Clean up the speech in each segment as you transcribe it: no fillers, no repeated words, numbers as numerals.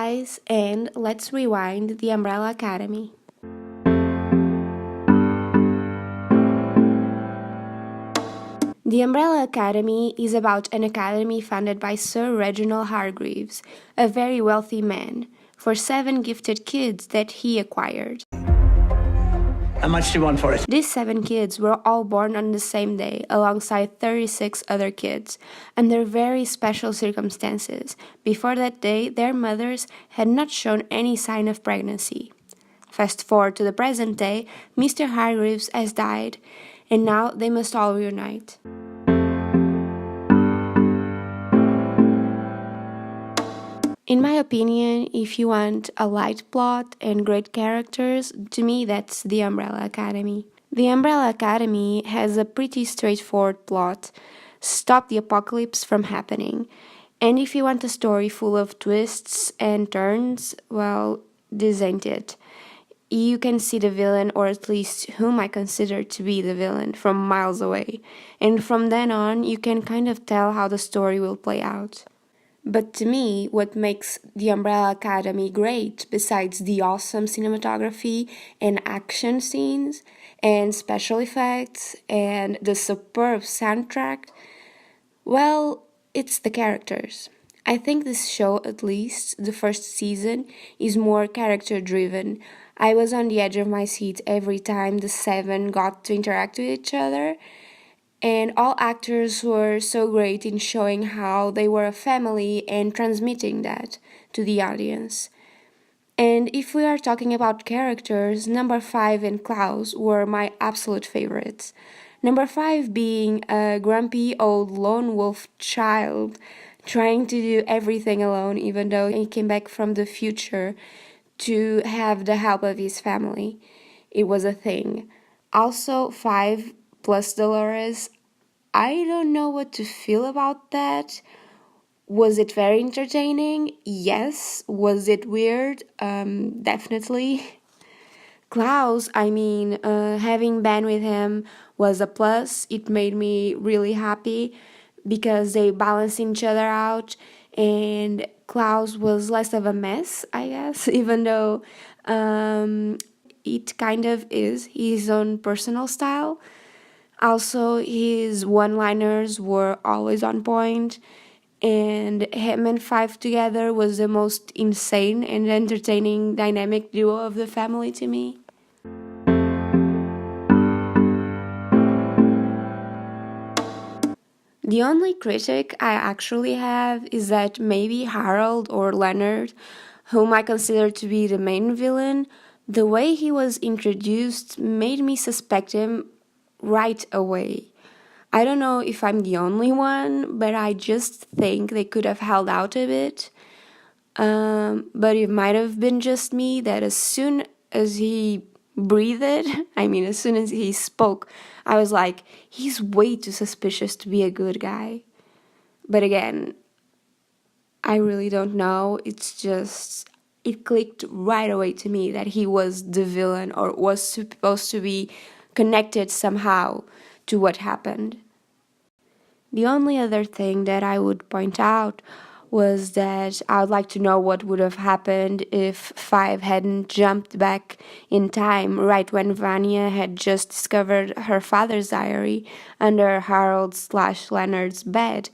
guys, and let's rewind the Umbrella Academy. The Umbrella Academy is about an academy founded by Sir Reginald Hargreaves, a very wealthy man, for 7 gifted kids that he acquired. How much do you want for it? These 7 kids were all born on the same day, alongside 36 other kids, under very special circumstances. Before that day, their mothers had not shown any sign of pregnancy. Fast forward to the present day, Mr. Hargreaves has died, and now they must all reunite. In my opinion, if you want a light plot and great characters, to me that's The Umbrella Academy. The Umbrella Academy has a pretty straightforward plot: stop the apocalypse from happening. And if you want a story full of twists and turns, well, this ain't it. You can see the villain, or at least whom I consider to be the villain, from miles away. And from then on, you can kind of tell how the story will play out. But to me, what makes The Umbrella Academy great, besides the awesome cinematography and action scenes and special effects and the superb soundtrack, well, it's the characters. I think this show, at least the first season, is more character driven. I was on the edge of my seat every time the 7 got to interact with each other, and all actors were so great in showing how they were a family and transmitting that to the audience. And if we are talking about characters, number 5 and Klaus were my absolute favorites. Number 5 being a grumpy old lone wolf child trying to do everything alone, even though he came back from the future to have the help of his family. It was a thing. Also, 5 plus Dolores, I don't know what to feel about that. Was it very entertaining? Yes. Was it weird? Definitely. Klaus, having been with him was a plus. It made me really happy because they balance each other out, and Klaus was less of a mess, I guess, even though it kind of is his own personal style. Also, his one-liners were always on point, and him and 5 together was the most insane and entertaining dynamic duo of the family to me. The only critic I actually have is that maybe Harold or Leonard, whom I consider to be the main villain, the way he was introduced made me suspect him right away. I don't know if I'm the only one, but I just think they could have held out a bit. But it might have been just me that as soon as he breathed, as soon as he spoke, I was like, he's way too suspicious to be a good guy. But again, I really don't know. It's just, it clicked right away to me that he was the villain or was supposed to be connected somehow to what happened. The only other thing that I would point out was that I would like to know what would have happened if 5 hadn't jumped back in time right when Vanya had just discovered her father's diary under Harold/Leonard's bed.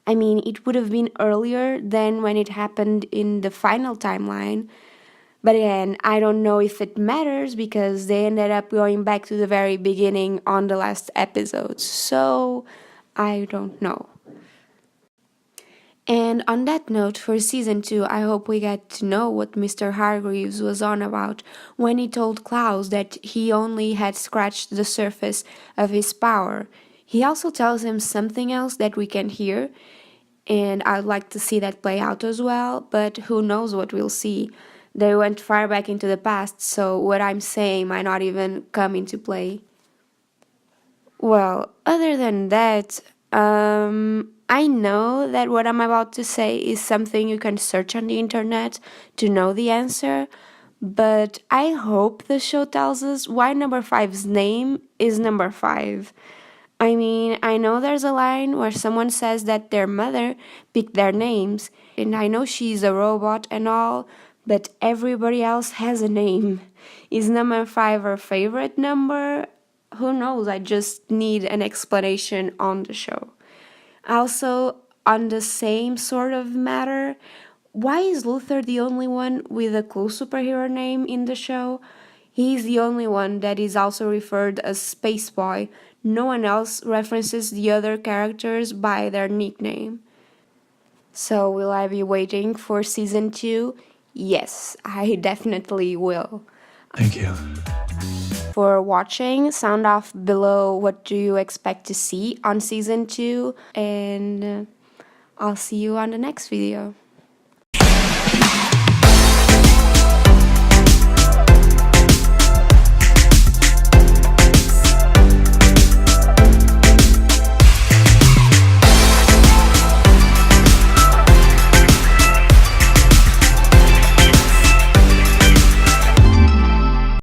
It would have been earlier than when it happened in the final timeline. But again, I don't know if it matters because they ended up going back to the very beginning on the last episode. So I don't know. And on that note, for season 2, I hope we get to know what Mr. Hargreaves was on about when he told Klaus that he only had scratched the surface of his power. He also tells him something else that we can hear, and I'd like to see that play out as well, but who knows what we'll see. They went far back into the past, so what I'm saying might not even come into play. Well, other than that, I know that what I'm about to say is something you can search on the internet to know the answer, but I hope the show tells us why number 5's name is number 5. I mean, I know there's a line where someone says that their mother picked their names, and I know she's a robot and all, but everybody else has a name. Is number 5 her favorite number? Who knows? I just need an explanation on the show. Also, on the same sort of matter, why is Luther the only one with a cool superhero name in the show? He's the only one that is also referred as Space Boy. No one else references the other characters by their nickname. So, will I be waiting for season 2? Yes, I definitely will. Thank you. For watching, sound off below what do you expect to see on season 2, and I'll see you on the next video.